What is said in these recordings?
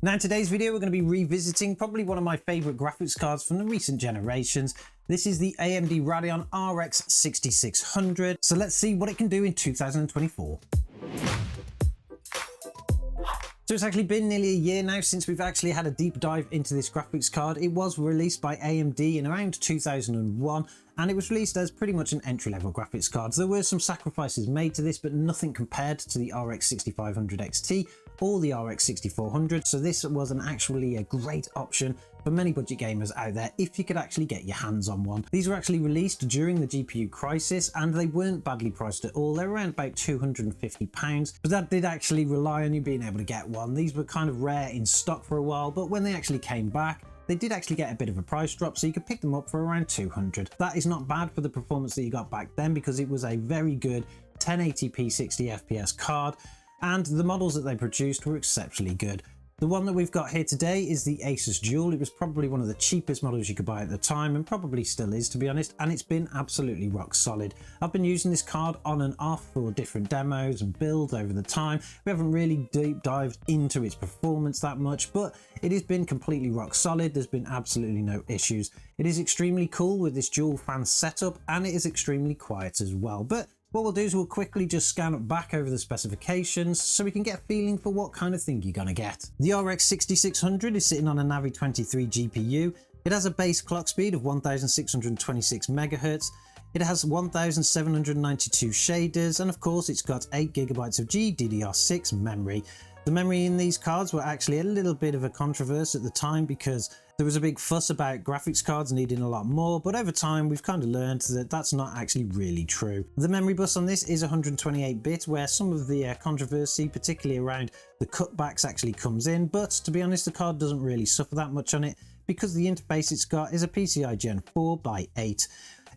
Now in today's video we're going to be revisiting probably one of my favourite graphics cards from the recent generations. This is the AMD Radeon RX 6600. So let's see what it can do in 2024. So it's actually been nearly a year now since we've actually had a deep dive into this graphics card. It was released by AMD in around 2001 and it was released as pretty much an entry-level graphics card. There were some sacrifices made to this, but nothing compared to the RX 6500 XT or the RX 6400. So this was actually a great option for many budget gamers out there if you could actually get your hands on one. These were actually released during the GPU crisis and they weren't badly priced at all. They were around about £250, but that did actually rely on you being able to get one. These were kind of rare in stock for a while, but when they actually came back, they did actually get a bit of a price drop, so you could pick them up for around 200. That is not bad for the performance that you got back then because it was a very good 1080p 60 FPS card and the models that they produced were exceptionally good. The one that we've got here today is the Asus Dual. It was probably one of the cheapest models you could buy at the time and probably still is, to be honest, and it's been absolutely rock solid. I've been using this card on and off for different demos and builds over the time. We haven't really deep dived into its performance that much, but it has been completely rock solid. There's been absolutely no issues. It is extremely cool with this dual fan setup and it is extremely quiet as well. But what we'll do is we'll quickly just scan back over the specifications so we can get a feeling for what kind of thing you're going to get. The RX 6600 is sitting on a Navi 23 GPU. It has a base clock speed of 1626 MHz. It has 1792 shaders and of course it's got 8GB of GDDR6 memory. The memory in these cards were actually a little bit of a controversy at the time because there was a big fuss about graphics cards needing a lot more, but over time we've kind of learned that that's not actually really true. The memory bus on this is 128-bit, where some of the controversy, particularly around the cutbacks, actually comes in, but to be honest the card doesn't really suffer that much on it because the interface it's got is a PCI Gen 4 by 8.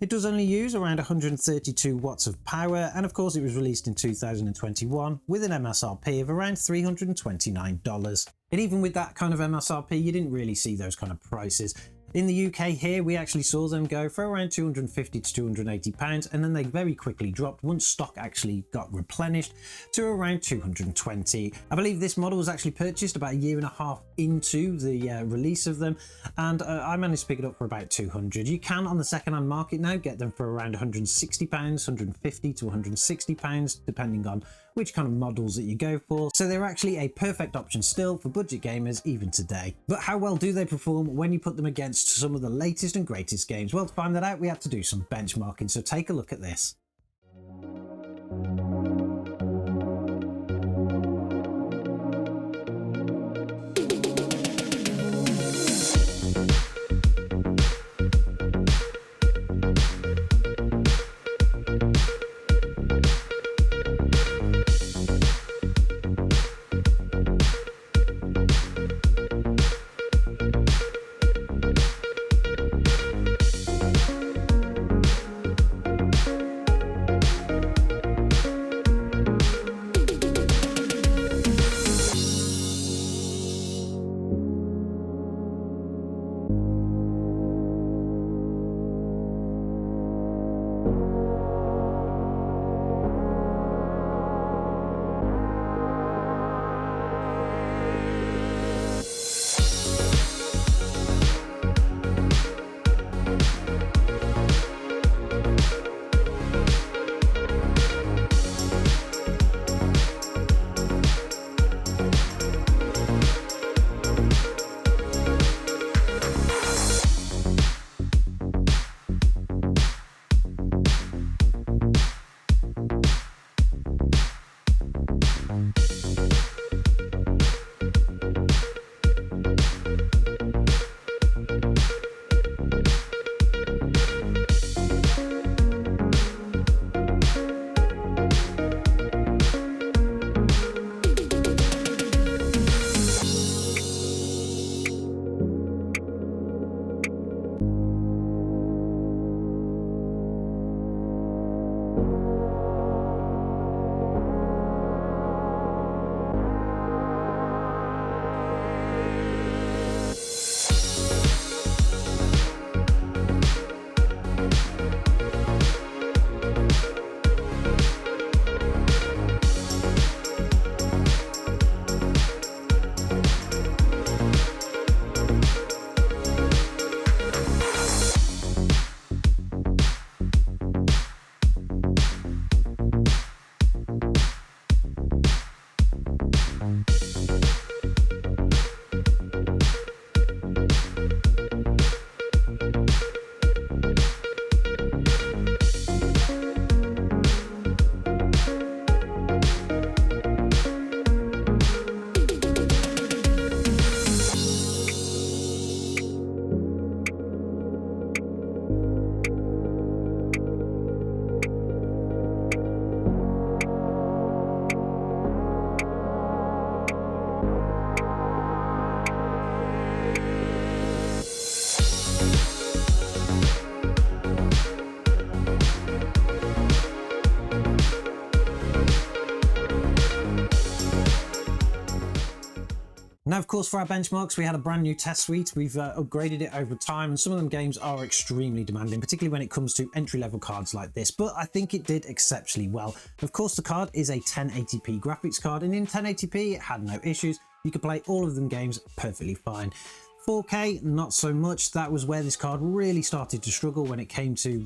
It does only use around 132 watts of power, and of course it was released in 2021 with an MSRP of around $329. And even with that kind of MSRP, you didn't really see those kind of prices. In the UK here, we actually saw them go for around £250 to £280, and then they very quickly dropped once stock actually got replenished to around £220. I believe this model was actually purchased about a year and a half into the release of them, and I managed to pick it up for about £200. You can on the second-hand market now get them for around £160, £150 to £160, depending on which kind of models that you go for. So they're actually a perfect option still for budget gamers even today. But how well do they perform when you put them against some of the latest and greatest games? Well, to find that out, we have to do some benchmarking. So take a look at this. Now, of course, for our benchmarks, we had a brand new test suite. We've upgraded it over time, and some of them games are extremely demanding, particularly when it comes to entry-level cards like this, but I think it did exceptionally well. Of course, the card is a 1080p graphics card, and in 1080p, it had no issues. You could play all of them games perfectly fine. 4K, not so much. That was where this card really started to struggle when it came to,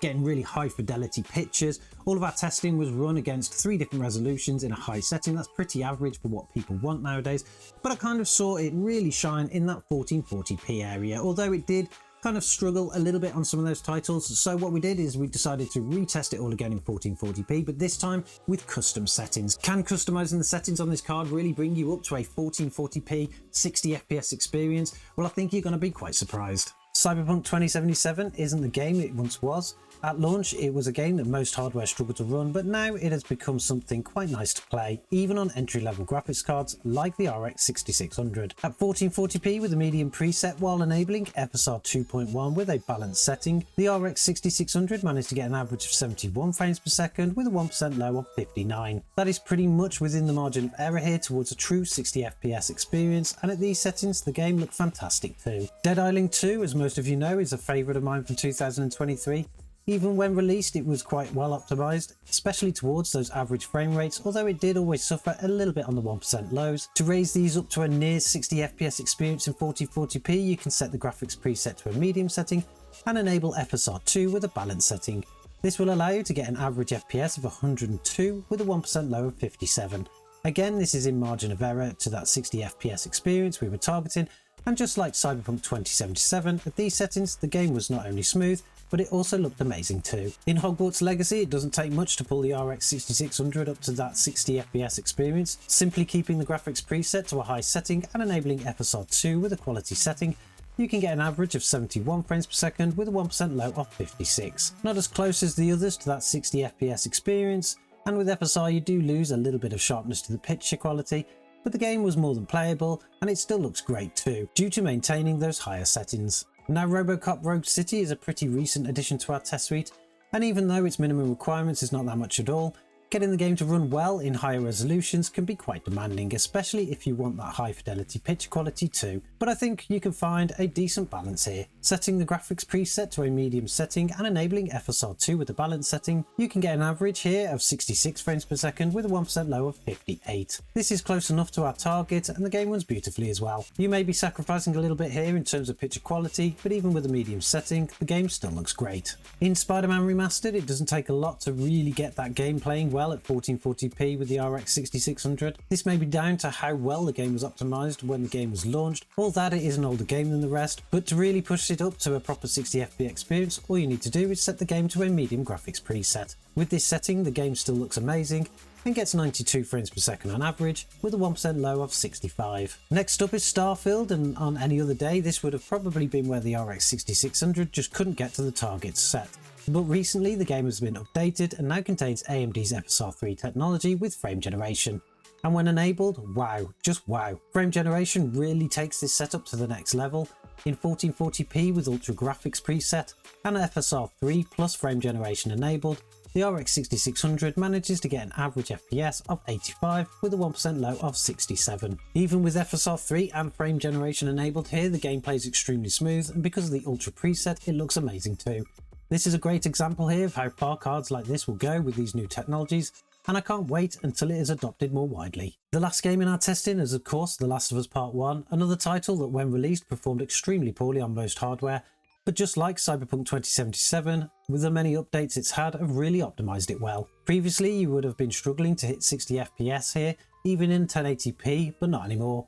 getting really high fidelity pictures. All of our testing was run against 3 different resolutions in a high setting. That's pretty average for what people want nowadays, but I kind of saw it really shine in that 1440p area, although it did kind of struggle a little bit on some of those titles. So what we did is we decided to retest it all again in 1440p, but this time with custom settings. Can customizing the settings on this card really bring you up to a 1440p 60 FPS experience? Well, I think you're going to be quite surprised. Cyberpunk 2077 isn't the game it once was. At launch, it was a game that most hardware struggled to run, but now it has become something quite nice to play, even on entry-level graphics cards like the RX 6600. At 1440p with a medium preset while enabling FSR 2.1 with a balanced setting, the RX 6600 managed to get an average of 71 frames per second with a 1% low of 59. That is pretty much within the margin of error here towards a true 60 FPS experience, and at these settings, the game looked fantastic too. Dead Island 2, as most of you know, is a favourite of mine from 2023. Even when released, it was quite well optimized, especially towards those average frame rates, although it did always suffer a little bit on the 1% lows. To raise these up to a near 60 FPS experience in 1440p, you can set the graphics preset to a medium setting and enable FSR 2 with a balanced setting. This will allow you to get an average FPS of 102 with a 1% low of 57. Again, this is in margin of error to that 60 FPS experience we were targeting, and just like Cyberpunk 2077, at these settings, the game was not only smooth, but it also looked amazing too. In Hogwarts Legacy, it doesn't take much to pull the RX 6600 up to that 60 FPS experience. Simply keeping the graphics preset to a high setting and enabling FSR 2 with a quality setting, you can get an average of 71 frames per second with a 1% low of 56. Not as close as the others to that 60 FPS experience, and with FSR you do lose a little bit of sharpness to the picture quality, but the game was more than playable and it still looks great too, due to maintaining those higher settings. Now, RoboCop Rogue City is a pretty recent addition to our test suite, and even though its minimum requirements is not that much at all, getting the game to run well in higher resolutions can be quite demanding, especially if you want that high fidelity picture quality too. But I think you can find a decent balance here. Setting the graphics preset to a medium setting and enabling FSR 2 with a balance setting, you can get an average here of 66 frames per second with a 1% low of 58. This is close enough to our target, and the game runs beautifully as well. You may be sacrificing a little bit here in terms of picture quality, but even with a medium setting, the game still looks great. In Spider-Man Remastered, it doesn't take a lot to really get that game playing well at 1440p with the RX 6600. This may be down to how well the game was optimized when the game was launched, or that it is an older game than the rest, but to really push it up to a proper 60 FPS experience, all you need to do is set the game to a medium graphics preset. With this setting, the game still looks amazing and gets 92 frames per second on average with a 1% low of 65. Next up is Starfield, and on any other day this would have probably been where the RX 6600 just couldn't get to the targets set. But recently the game has been updated and now contains AMD's FSR 3 technology with frame generation. And when enabled, wow, just wow. Frame generation really takes this setup to the next level. In 1440p with Ultra Graphics preset and FSR 3 plus frame generation enabled, the RX 6600 manages to get an average FPS of 85 with a 1% low of 67. Even with FSR 3 and frame generation enabled here, the game plays extremely smooth, and because of the Ultra preset, it looks amazing too. This is a great example here of how far cards like this will go with these new technologies, and I can't wait until it is adopted more widely. The last game in our testing is of course The Last of Us Part 1, another title that when released performed extremely poorly on most hardware, but just like Cyberpunk 2077, with the many updates it's had, have really optimized it well. Previously you would have been struggling to hit 60 FPS here, even in 1080p, but not anymore.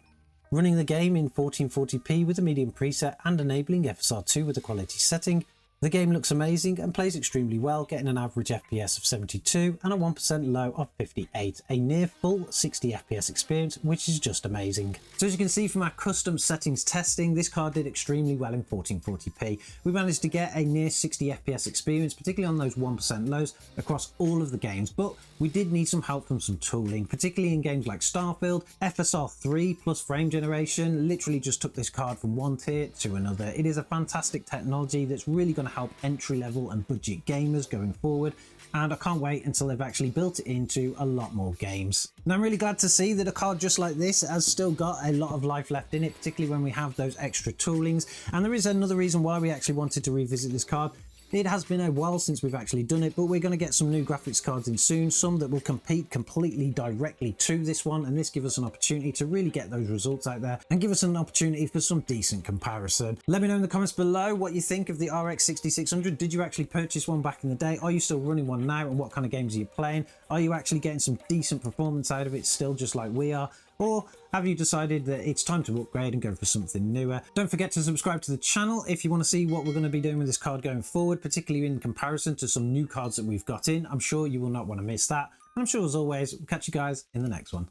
Running the game in 1440p with a medium preset and enabling FSR 2 with a quality setting, the game looks amazing and plays extremely well, getting an average FPS of 72 and a 1% low of 58, a near full 60 FPS experience, which is just amazing. So as you can see from our custom settings testing, this card did extremely well in 1440p. We managed to get a near 60 FPS experience, particularly on those 1% lows across all of the games, but we did need some help from some tooling, particularly in games like Starfield. FSR 3 plus frame generation literally just took this card from one tier to another. It is a fantastic technology that's really going to to help entry level and budget gamers going forward, and I can't wait until they've actually built it into a lot more games. And I'm really glad to see that a card just like this has still got a lot of life left in it, particularly when we have those extra toolings. And there is another reason why we actually wanted to revisit this card. It has been a while since we've actually done it, but we're going to get some new graphics cards in soon, some that will compete completely directly to this one, and this gives us an opportunity to really get those results out there and give us an opportunity for some decent comparison. Let me know in the comments below what you think of the RX 6600. Did you actually purchase one back in the day? Are you still running one now, and what kind of games are you playing? Are you actually getting some decent performance out of it still, just like we are? Or have you decided that it's time to upgrade and go for something newer? Don't forget to subscribe to the channel if you want to see what we're going to be doing with this card going forward, particularly in comparison to some new cards that we've got in. I'm sure you will not want to miss that. And I'm sure, as always, we'll catch you guys in the next one.